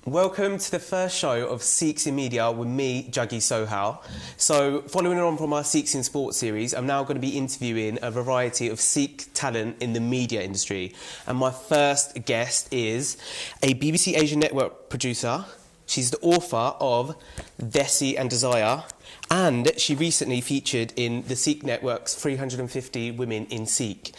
Welcome to the first show of Sikhs In Media with me, Jaggi Sohal. So, following on from our Sikhs In Sport series, I'm now going to be interviewing a variety of Sikh talent in the media industry. And my first guest is a BBC Asian Network producer. She's the author of Desi and Desire, and she recently featured in the Sikh Network's 350 Women in Sikh.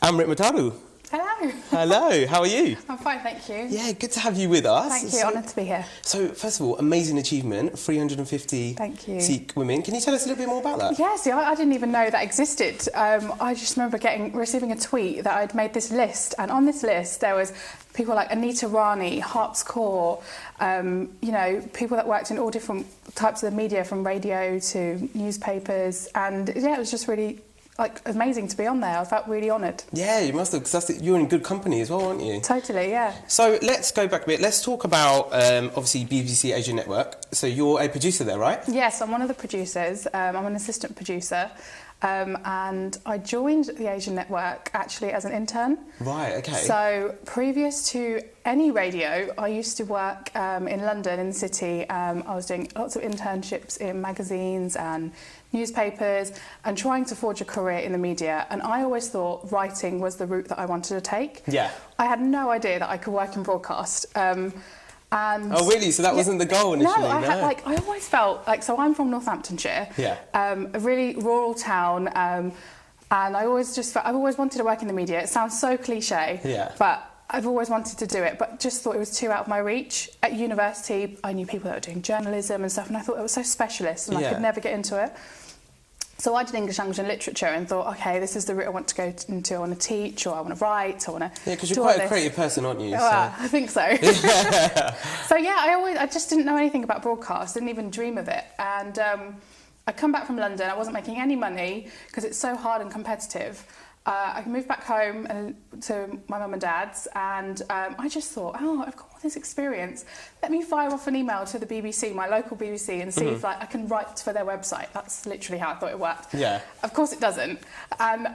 Amrit Matharu. Hello. Hello, how are you? I'm fine, thank you. Yeah, good to have you with us. Thank you, honoured to be here. So, first of all, amazing achievement, 350 Thank you. Sikh women. Can you tell us a little bit more about that? Yeah, see, I didn't even know that existed. I just remember receiving a tweet that I'd made this list, and on this list there was people like Anita Rani, Harps Kaur, you know, people that worked in all different types of the media, from radio to newspapers, and yeah, it was just really amazing to be on there. I felt really honoured. Yeah, you must have, because you're in good company as well, aren't you? Totally, yeah. So let's go back a bit. Let's talk about, obviously, BBC Asian Network. So you're a producer there, right? Yes, I'm one of the producers. I'm an assistant producer. And I joined the Asian Network actually as an intern. Right, okay. So previous to any radio, I used to work in London, in the city. I was doing lots of internships in magazines and newspapers and trying to forge a career in the media. And I always thought writing was the route that I wanted to take. Yeah. I had no idea that I could work in broadcast. And oh really? So that wasn't the goal initially? No, I always felt like, so I'm from Northamptonshire, a really rural town, and I always I've always wanted to work in the media. It sounds so cliche, but I've always wanted to do it, but just thought it was too out of my reach. At university, I knew people that were doing journalism and stuff, and I thought it was so specialist, and I could never get into it. So I did English language and literature and thought, okay, this is the route I want to go into. I want to teach, or I want to write, I want to. Yeah, because you're quite a creative person, aren't you? Well, I think so. So yeah, I just didn't know anything about broadcast, didn't even dream of it. And I come back from London, I wasn't making any money because it's so hard and competitive. I moved back home to my mum and dad's, and I just thought, oh, I've got all this experience. Let me fire off an email to the BBC, my local BBC, and see if I can write for their website. That's literally how I thought it worked. Yeah. Of course it doesn't. And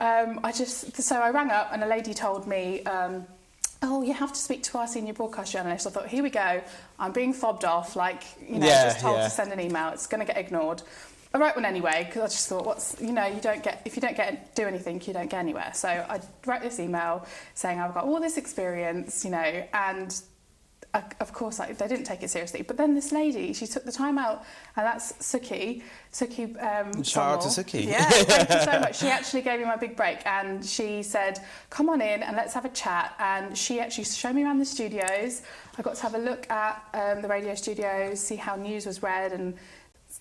so I rang up, and a lady told me, oh, you have to speak to our senior broadcast journalist. I thought, here we go. I'm being fobbed off, just told to send an email. It's going to get ignored. I wrote one anyway, because I just thought, if you don't do anything, you don't get anywhere. So I wrote this email saying I've got all this experience, and of course they didn't take it seriously. But then this lady, she took the time out, and that's Suki. Shout out to Suki. Yeah, thank you so much. She actually gave me my big break, and she said, come on in and let's have a chat. And she actually showed me around the studios. I got to have a look at the radio studios, see how news was read and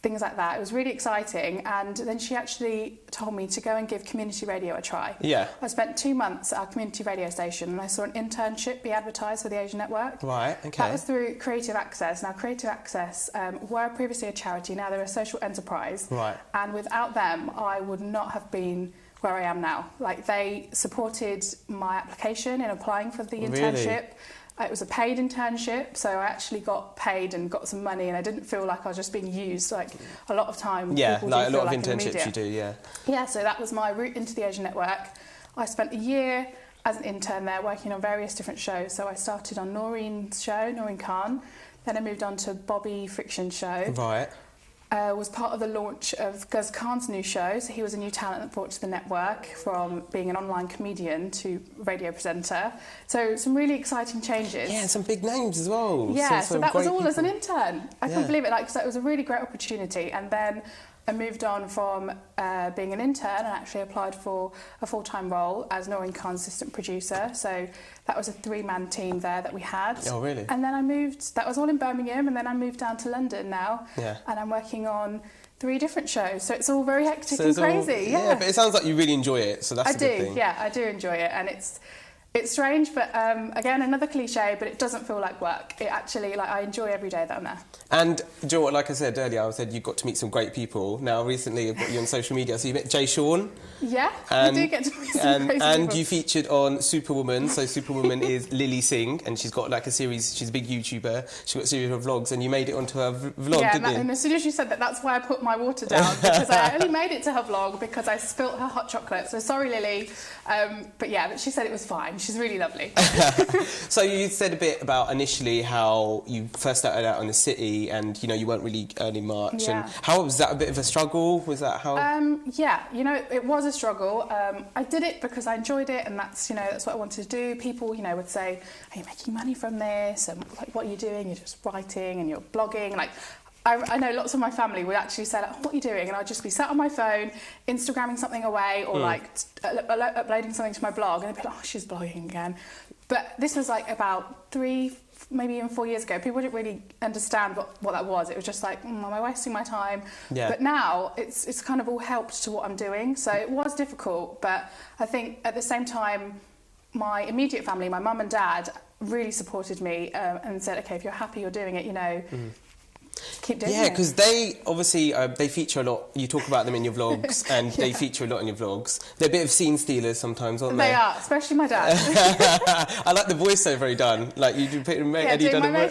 things like that. It was really exciting, and then she actually told me to go and give community radio a try. Yeah. I spent 2 months at our community radio station, and I saw an internship be advertised for the Asian Network. Right, okay. That was through Creative Access. Now, Creative Access were previously a charity, now they're a social enterprise. Right. And without them, I would not have been where I am now. They supported my application in applying for the internship. Really? It was a paid internship, so I actually got paid and got some money, and I didn't feel like I was just being used. A lot of time, people do a lot feel of like internships you do, Yeah, so that was my route into the Asian Network. I spent a year as an intern there, working on various different shows. So I started on Noreen's show, Noreen Khan. Then I moved on to Bobby Friction's show. Right. Was part of the launch of Guz Khan's new show. So he was a new talent that brought to the network, from being an online comedian to radio presenter. So some really exciting changes. Yeah, and some big names as well. Yeah, so that was all as an intern. I couldn't believe it. So it was a really great opportunity. And then I moved on from being an intern and actually applied for a full-time role as Noreen Khan's assistant producer. So that was a 3-man team there that we had. Oh, really? And then I moved, that was all in Birmingham, and then I moved down to London now. Yeah. And I'm working on 3 different shows. So it's all very hectic and crazy. Yeah, but it sounds like you really enjoy it, so that's a good thing. Yeah, I do enjoy it, and it's strange, but again, another cliche, but it doesn't feel like work. It actually, I enjoy every day that I'm there. And do you know what, like I said earlier, I said you got to meet some great people. Now, recently, I've got you on social media, so you met Jay Sean. Yeah, you do get to meet some crazy And people. you featured on Superwoman. So Superwoman is Lily Singh, and she's got a series, she's a big YouTuber, she's got a series of vlogs, and you made it onto her vlog, didn't you? And as soon as you said that, that's why I put my water down, because I only made it to her vlog because I spilt her hot chocolate. So sorry, Lily. But she said it was fine. She's really lovely. So you said a bit about initially how you first started out in the city and, you know, you weren't really earning much. Yeah. And how was that a bit of a struggle? Was that how? Yeah, you know, it was a struggle. I did it because I enjoyed it, and that's, you know, that's what I wanted to do. People, you know, would say, are you making money from this? And like, what are you doing? You're just writing and you're blogging. Like, I know lots of my family would actually say, like, what are you doing? And I'd just be sat on my phone, Instagramming something away, or like uploading something to my blog, and they'd be like, oh, she's blogging again. But this was like about 3, maybe even 4 years ago. People didn't really understand what that was. It was just like, am I wasting my time? Yeah. But now it's kind of all helped to what I'm doing. So it was difficult, but I think at the same time, my immediate family, my mum and dad, really supported me and said, okay, if you're happy, you're doing it, you know. Keep doing it. Yeah, because they obviously they feature a lot. You talk about them in your vlogs, and they feature a lot in your vlogs. They're a bit of scene stealers sometimes, aren't they? They are, especially my dad. I like the voiceover he done. Like you do, Eddie done my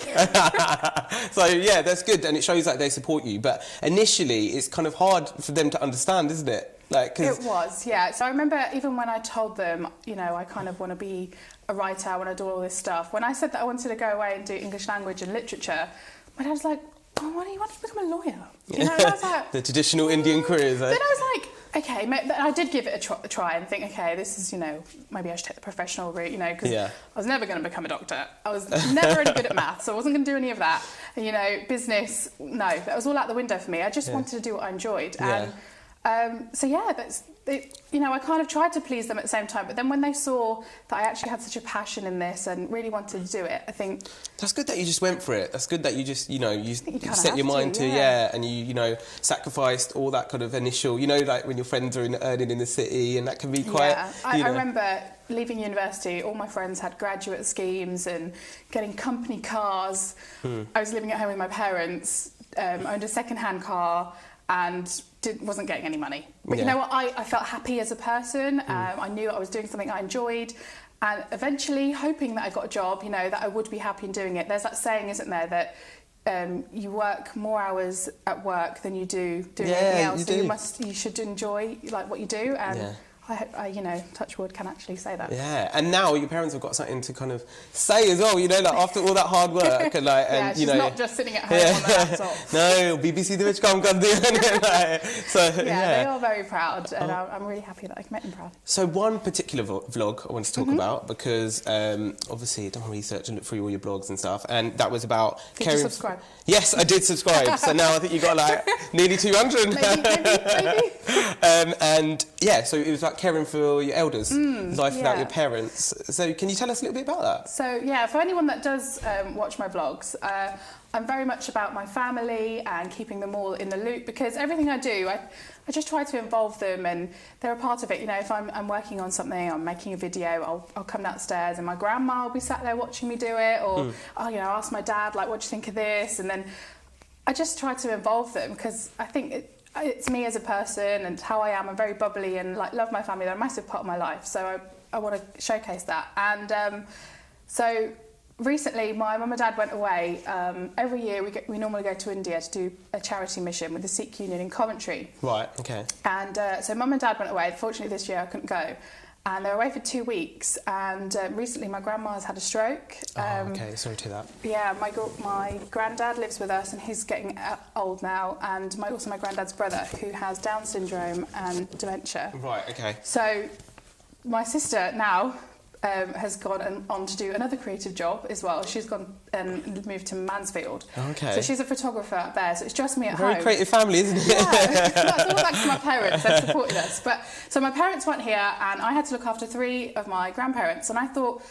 So yeah, that's good, and it shows that they support you. But initially, it's kind of hard for them to understand, isn't it? Like, it was, yeah. So I remember even when I told them, you know, I kind of want to be a writer, I want to do all this stuff. When I said that I wanted to go away and do English language and literature, my dad was like, oh, why don't you become a lawyer? You know, and I was like... The traditional Indian careers, eh? Then I was like, okay, I did give it a try and think, okay, this is, you know, maybe I should take the professional route, you know, because I was never going to become a doctor. I was never any good at maths, so I wasn't going to do any of that. And, you know, business, no, that was all out the window for me. I just wanted to do what I enjoyed. And so, yeah, you know, I kind of tried to please them at the same time, but then when they saw that I actually had such a passion in this and really wanted to do it, I think... That's good that you just went for it. That's good that you just, you know, you set your have mind to, and you know, sacrificed all that kind of initial, you know, like when your friends are earning in the city, and that can be quite... Yeah, I remember leaving university, all my friends had graduate schemes and getting company cars. I was living at home with my parents, owned a second-hand car, and wasn't getting any money. But you know what, I felt happy as a person. I knew I was doing something I enjoyed, and eventually hoping that I got a job, you know, that I would be happy in doing it. There's that saying, isn't there, that you work more hours at work than you do doing anything else. So you should enjoy like what you do, and I, you know, touch wood, can actually say that. Yeah, and now your parents have got something to kind of say as well, you know, like after all that hard work, and like, and she's you know, not just sitting at home on the laptop. No, BBC the Rich come do it. So they are very proud, and I'm really happy that I can make them proud. So one particular vlog I want to talk about, because obviously I've done research and looked through all your blogs and stuff, and that was about Did you subscribe? Yes, I did subscribe. So now I think you got like nearly 200. Maybe. And yeah, so it was like caring for your elders, life without your parents. So can you tell us a little bit about that? So yeah, for anyone that does watch my vlogs, I'm very much about my family and keeping them all in the loop, because everything I do, I just try to involve them, and they're a part of it. You know, if I'm working on something, I'm making a video, I'll come downstairs and my grandma will be sat there watching me do it, or you know, ask my dad, like, what do you think of this? And then I just try to involve them, because I think it's me as a person and how I am. I'm very bubbly and like love my family. They're a massive part of my life, so I want to showcase that. And so recently my mum and dad went away. Every year we normally go to India to do a charity mission with the Sikh Union in Coventry. Right, okay. And so mum and dad went away. Fortunately this year I couldn't go. And they were away for 2 weeks, and recently my grandma's had a stroke. Okay, sorry to hear that. Yeah, my granddad lives with us, and he's getting old now, and also my granddad's brother, who has Down syndrome and dementia. Right, okay. So my sister now has gone on to do another creative job as well. She's gone and moved to Mansfield. Okay. So she's a photographer up there, so it's just me at home. Very creative family, isn't it? Yeah, that's all thanks to my parents. They've supported us. But so my parents weren't here, and I had to look after 3 of my grandparents, and I thought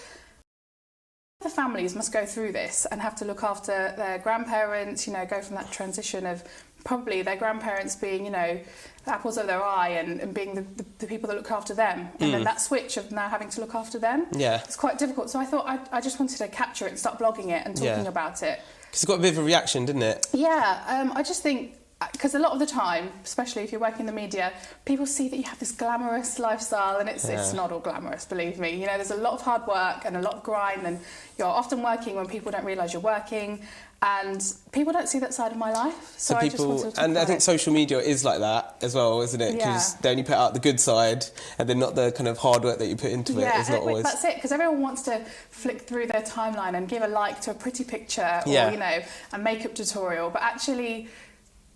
the families must go through this and have to look after their grandparents, you know, go from that transition of probably their grandparents being, you know, the apples of their eye, and being the people that look after them, and then that switch of now having to look after them. Yeah, it's quite difficult. So I thought I just wanted to capture it and start blogging it and talking about it. Because it got a bit of a reaction, didn't it? Yeah, I just think because a lot of the time, especially if you're working in the media, people see that you have this glamorous lifestyle, and it's not all glamorous, believe me. You know, there's a lot of hard work and a lot of grind, and you're often working when people don't realise you're working, and people don't see that side of my life. So I just wanted to talk and I about think it. social media is like that as well, isn't it? Because they only put out the good side, and then not the kind of hard work that you put into it. It's not always. That's it, because everyone wants to flick through their timeline and give a like to a pretty picture, or you know, a makeup tutorial, but actually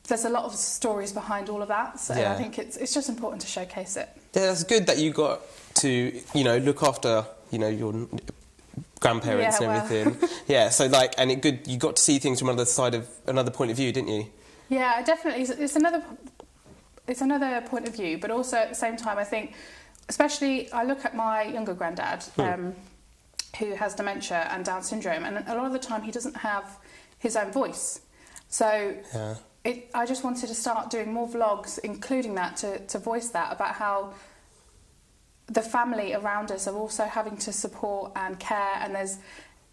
there's a lot of stories behind all of that, so I think it's just important to showcase it. Yeah, that's good that you got to, you know, look after, you know, your grandparents and everything. Yeah, so like, and you got to see things from another point of view, didn't you? Yeah, definitely. It's another point of view, but also at the same time, I think, especially I look at my younger granddad, who has dementia and Down syndrome, and a lot of the time he doesn't have his own voice. So I just wanted to start doing more vlogs, including that, to voice that, about how the family around us are also having to support and care, and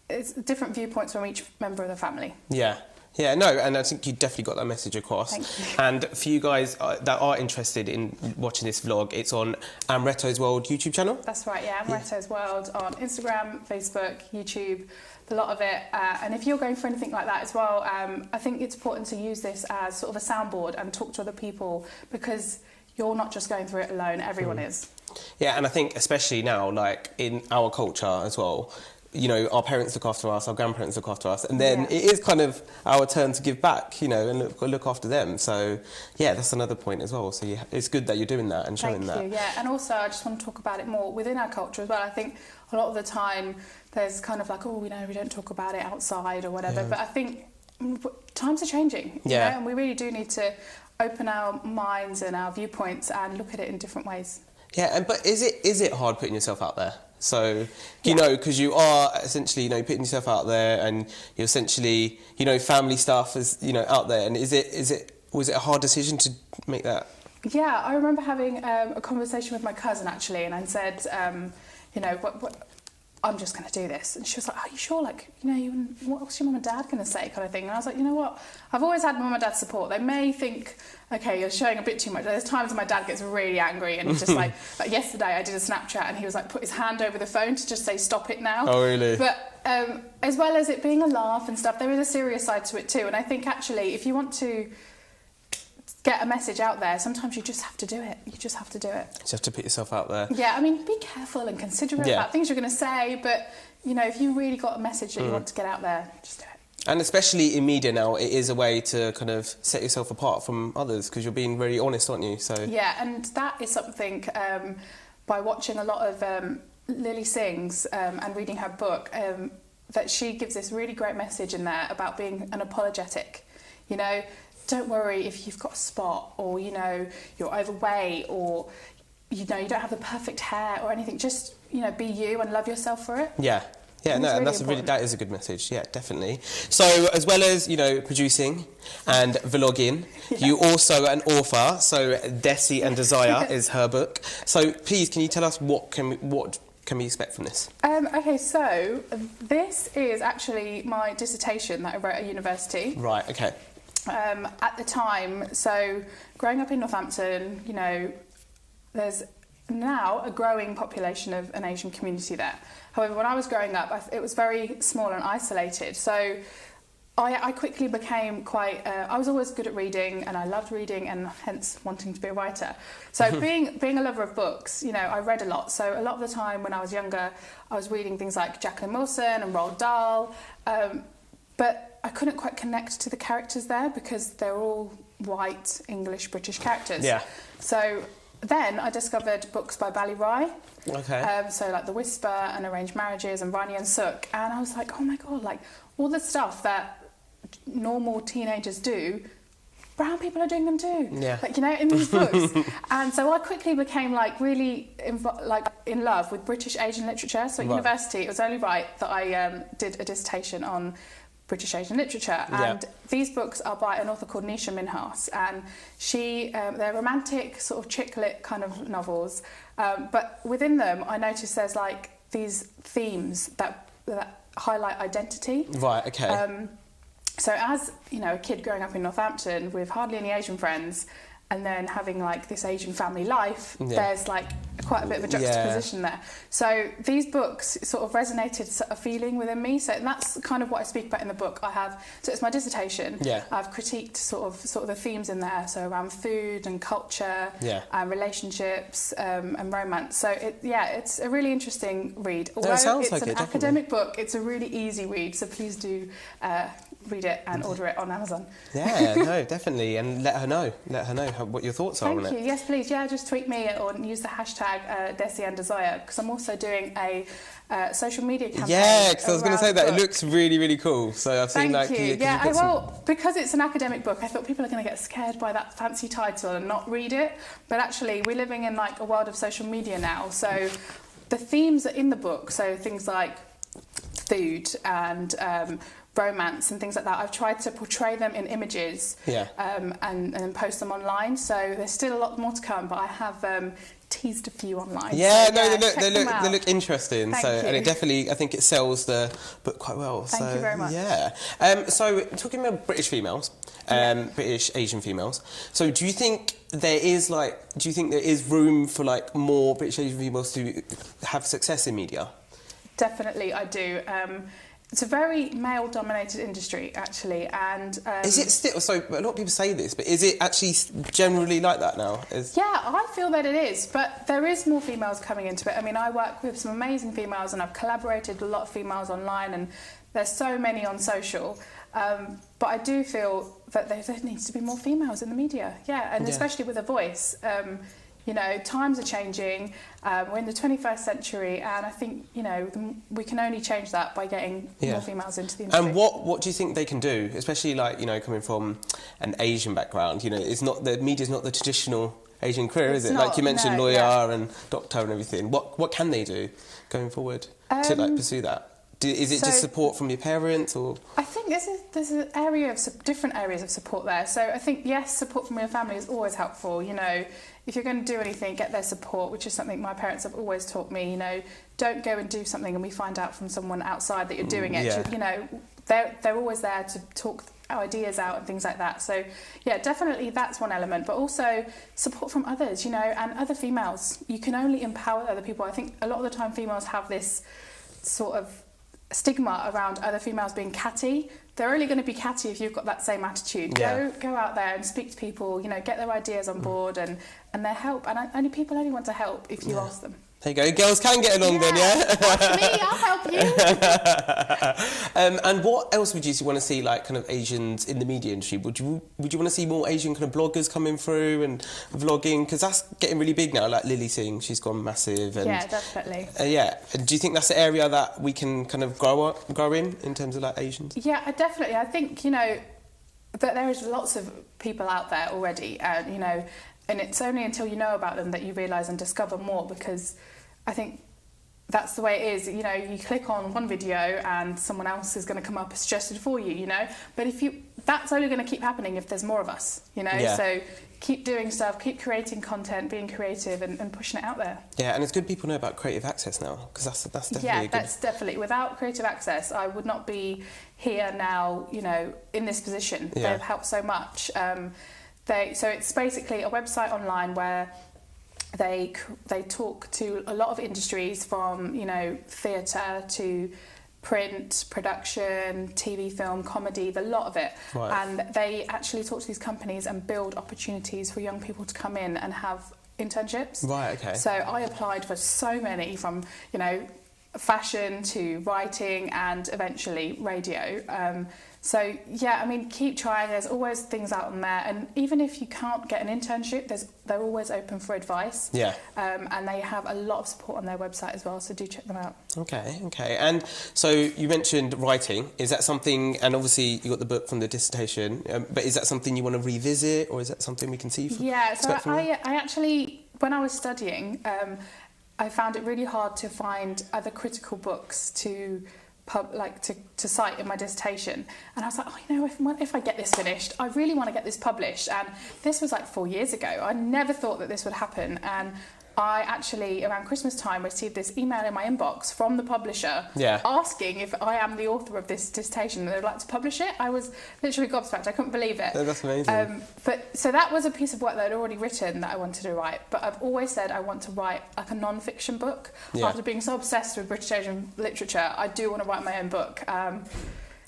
it's different viewpoints from each member of the family. Yeah, no, and I think you definitely got that message across. Thank you. And for you guys that are interested in watching this vlog, it's on Amreto's World YouTube channel? That's right, yeah, Amreto's World on Instagram, Facebook, YouTube, a lot of it. And if you're going for anything like that as well, I think it's important to use this as sort of a soundboard and talk to other people, because you're not just going through it alone, everyone is. Yeah, and I think especially now, like in our culture as well, you know, our parents look after us, our grandparents look after us, and then it is kind of our turn to give back, you know, and look after them. So, yeah, that's another point as well. So it's good that you're doing that and showing that. Thank you, yeah. And also, I just want to talk about it more within our culture as well. I think a lot of the time there's kind of like, oh, we don't talk about it outside or whatever. Yeah. But I think times are changing, you know, and we really do need to open our minds and our viewpoints and look at it in different ways. Yeah, but is it hard putting yourself out there? So, you know, because you are essentially, you know, putting yourself out there, and you're essentially, you know, family stuff is, you know, out there. And was it a hard decision to make that? Yeah, I remember having a conversation with my cousin actually, and I said, you know, I'm just going to do this. And she was like, are you sure? Like, you know, what's your mum and dad going to say, kind of thing? And I was like, you know what? I've always had mum and dad's support. They may think, okay, you're showing a bit too much. There's times when my dad gets really angry, and he's just like yesterday I did a Snapchat, and he was like, put his hand over the phone to just say, stop it now. Oh, really? But as well as it being a laugh and stuff, there is a serious side to it too. And I think actually, if you want to get a message out there, sometimes you just have to do it. You just have to do it. You just have to put yourself out there. Yeah, I mean, be careful and considerate about things you're going to say, but, you know, if you really got a message that you want to get out there, just do it. And especially in media now, it is a way to kind of set yourself apart from others, because you're being very honest, aren't you? So yeah, and that is something, by watching a lot of Lily Singh's and reading her book, that she gives this really great message in there about being unapologetic, you know. Don't worry if you've got a spot, or, you know, you're overweight, or, you know, you don't have the perfect hair or anything. Just, you know, be you and love yourself for it. Yeah, no, and that is a good message. Yeah, definitely. So, as well as, you know, producing and vlogging, you also an author. So, Desi and Desire is her book. So, please, can you tell us what can we expect from this? Okay, so this is actually my dissertation that I wrote at university. Right. Okay. At the time, so growing up in Northampton, you know, there's now a growing population of an Asian community there. However, when I was growing up, it was very small and isolated. So I quickly became quite... I was always good at reading, and I loved reading, and hence wanting to be a writer. So being a lover of books, you know, I read a lot. So a lot of the time when I was younger, I was reading things like Jacqueline Wilson and Roald Dahl. But I couldn't quite connect to the characters there, because they're all white, English, British characters. Yeah. So then I discovered books by Bali Rai. Okay. So like The Whisper and Arranged Marriages and Rani and Suk. And I was like, oh my God, like all the stuff that normal teenagers do, brown people are doing them too. Yeah. Like, you know, in these books. And so I quickly became like really in love with British Asian literature. So at university, it was only right that I did a dissertation on British Asian literature, and these books are by an author called Nisha Minhas, and they're romantic sort of chick lit kind of novels, but within them I noticed there's like these themes that highlight identity. Right. Okay. So as, a kid growing up in Northampton with hardly any Asian friends, and then having like this Asian family life, there's like quite a bit of a juxtaposition there. So these books sort of resonated a feeling within me. So that's kind of what I speak about in the book. So it's my dissertation. I've critiqued sort of the themes in there. So around food and culture, and relationships, and romance. So it's a really interesting read. Although it's an academic book, it's a really easy read. So please do read it and order it on Amazon. Yeah, no, definitely, and let her know what your thoughts are on it. Thank you. Yes, please. Yeah, just tweet me or use the hashtag Desi and Desire, because I'm also doing a social media campaign. Yeah, because I was going to say that it looks really, really cool. So I've seen Thank you. Because it's an academic book, I thought people are going to get scared by that fancy title and not read it. But actually, we're living in like a world of social media now. So the themes are in the book. So things like food and romance and things like that. I've tried to portray them in images and post them online. So there's still a lot more to come, but I have teased a few online. Yeah, so, they look interesting. Thank you. And it definitely, I think it sells the book quite well. Thank you very much. Yeah. So talking about British females, British Asian females. So do you think there is room for like more British Asian females to have success in media? Definitely, I do. It's a very male-dominated industry, actually, and... is it still... So, a lot of people say this, but is it actually generally like that now? Yeah, I feel that it is, but there is more females coming into it. I mean, I work with some amazing females, and I've collaborated with a lot of females online, and there's so many on social. But I do feel that there needs to be more females in the media, and especially with a voice. Times are changing. We're in the 21st century, and I think we can only change that by getting more females into the industry. And what do you think they can do, especially like coming from an Asian background? It's not the media's not the traditional Asian career, is it? Like you mentioned, lawyer and doctor and everything. What can they do going forward to like pursue that? Is it just support from your parents, or? I think there's an area of different areas of support there. So I think support from your family is always helpful. If you're going to do anything, get their support, which is something my parents have always taught me. Don't go and do something and we find out from someone outside that you're doing it. They're always there to talk ideas out and things like that. So definitely that's one element, but also support from others. And other females. You can only empower other people. I think a lot of the time females have this sort of stigma around other females being catty. They're only going to be catty if you've got that same attitude. Go out there and speak to people, get their ideas on board and their help. And people only want to help if you ask them. There you go. Girls can get along then, Ask me, I'll help you. And what else would you want to see, like, kind of Asians in the media industry? Would you want to see more Asian kind of bloggers coming through and vlogging? Because that's getting really big now, like Lily Singh, she's gone massive. And, definitely. And do you think that's the area that we can kind of grow in terms of, like, Asians? Yeah, definitely. I think, that there is lots of people out there already, and, and it's only until you know about them that you realise and discover more, because I think that's the way it is. You click on one video and someone else is going to come up suggested for you, But that's only going to keep happening if there's more of us, So keep doing stuff, keep creating content, being creative and pushing it out there. Yeah, and it's good people know about creative access now, because that's definitely a good... that's definitely. Without creative access, I would not be here now, in this position. They've helped so much. So it's basically a website online where they talk to a lot of industries, from theatre to print, production, TV, film, comedy, the lot of it. Right. And they actually talk to these companies and build opportunities for young people to come in and have internships. Right, okay. So I applied for so many, from fashion to writing and eventually radio. Keep trying. There's always things out on there, and even if you can't get an internship, they're always open for advice. And they have a lot of support on their website as well, so do check them out. Okay. And so you mentioned writing. Is that something? And obviously you got the book from the dissertation, but is that something you want to revisit, or is that something we can see? I actually, when I was studying, I found it really hard to find other critical books to cite in my dissertation, and I was like, if I get this finished, I really want to get this published. And this was like 4 years ago. I never thought that this would happen, and I actually, around Christmas time, received this email in my inbox from the publisher asking if I am the author of this dissertation and they'd like to publish it. I was literally gobsmacked. I couldn't believe it. Oh, that's amazing. So that was a piece of work that I'd already written that I wanted to write. But I've always said I want to write like a non-fiction book. After being so obsessed with British Asian literature, I do want to write my own book.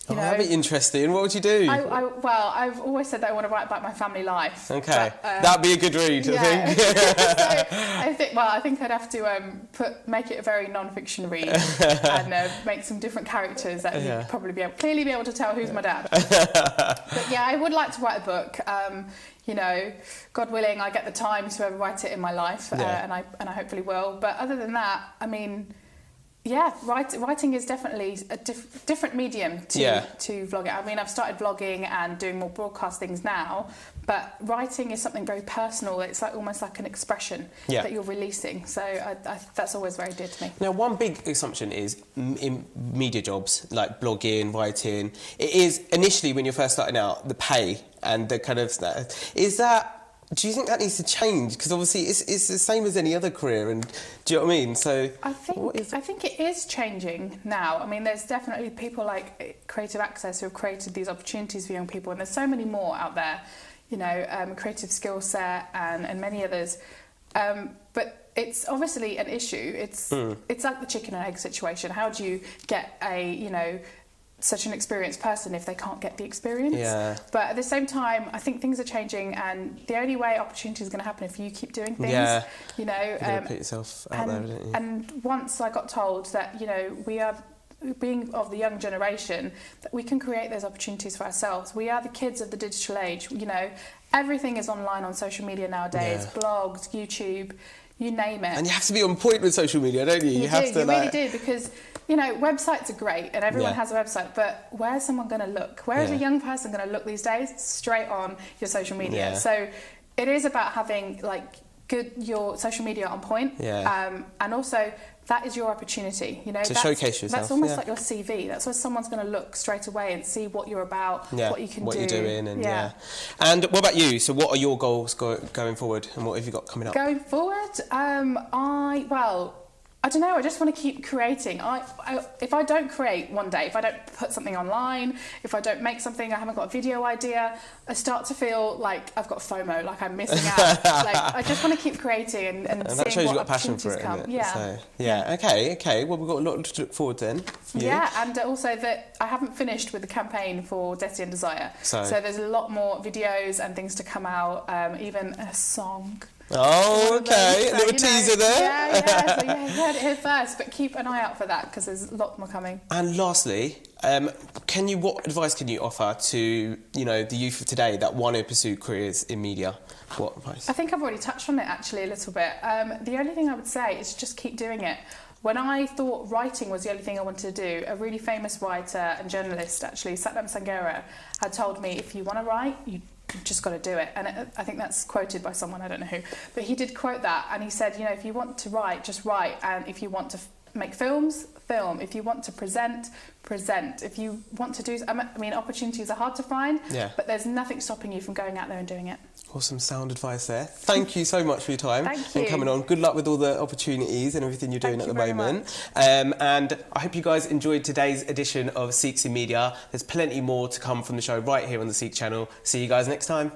You know, that'd be interesting. What would you do? Well, I've always said that I want to write about my family life. Okay, that'd be a good read, I think. I think I'd have to make it a very non-fiction read and make some different characters that you'd probably clearly be able to tell who's my dad. But yeah, I would like to write a book. You know, God willing, I get the time to ever write it in my life, and I hopefully will. But other than that, I mean. Yeah, writing is definitely a different medium to vlogging. I mean, I've started vlogging and doing more broadcast things now, but writing is something very personal. It's like almost like an expression that you're releasing. So that's always very dear to me. Now, one big assumption is in media jobs, like blogging, writing, it is initially when you're first starting out, the pay and the kind of stuff. Do you think that needs to change? Because obviously it's the same as any other career, and do you know what I mean? So I think it is changing now. I mean, there's definitely people like Creative Access who have created these opportunities for young people, and there's so many more out there. You know, Creative Skill Set and many others. But it's obviously an issue. It's like the chicken and egg situation. How do you get such an experienced person if they can't get the experience? But at the same time, I think things are changing, and the only way opportunity is going to happen if you keep doing things. You know, put yourself out there, don't you? And once I got told that, you know, we are being of the young generation, that we can create those opportunities for ourselves. We are the kids of the digital age. You know, everything is online on social media nowadays. Blogs, YouTube, you name it. And you have to be on point with social media, don't you? You really do, because you know, websites are great and everyone has a website, but where's someone going to look? Where is a young person going to look these days? Straight on your social media. So it is about having your social media on point, and also that is your opportunity. You know, to showcase yourself. That's almost like your CV. That's where someone's going to look straight away and see what you're about, what you can do, what you're doing, and And what about you? So, what are your goals going forward, and what have you got coming up? Going forward, I don't know, I just want to keep creating. If I don't create one day, if I don't put something online, if I don't make something, I haven't got a video idea, I start to feel like I've got FOMO, like I'm missing out. I just want to keep creating and that shows you've got passion for it, come. Isn't it? Okay. Well, we've got a lot to look forward to then. And also that I haven't finished with the campaign for Desi and Desire. So there's a lot more videos and things to come out, even a song. Oh, okay. A little teaser there. So you heard it here first, but keep an eye out for that because there's a lot more coming. And lastly, what advice can you offer to the youth of today that want to pursue careers in media? What advice? I think I've already touched on it actually a little bit. The only thing I would say is just keep doing it. When I thought writing was the only thing I wanted to do, a really famous writer and journalist, actually, Satnam Sanghera, had told me, if you want to write, you just got to do it. And I think that's quoted by someone, I don't know who, but he did quote that, and he said, if you want to write, just write, and if you want to make films, film. If you want to present, present. If you want to do, opportunities are hard to find, but there's nothing stopping you from going out there and doing it. Awesome sound advice there. Thank you so much for your time. Thank you. And coming on. Good luck with all the opportunities and everything you're doing at the moment. And I hope you guys enjoyed today's edition of Sikhs in Media. There's plenty more to come from the show right here on the Sikh channel. See you guys next time.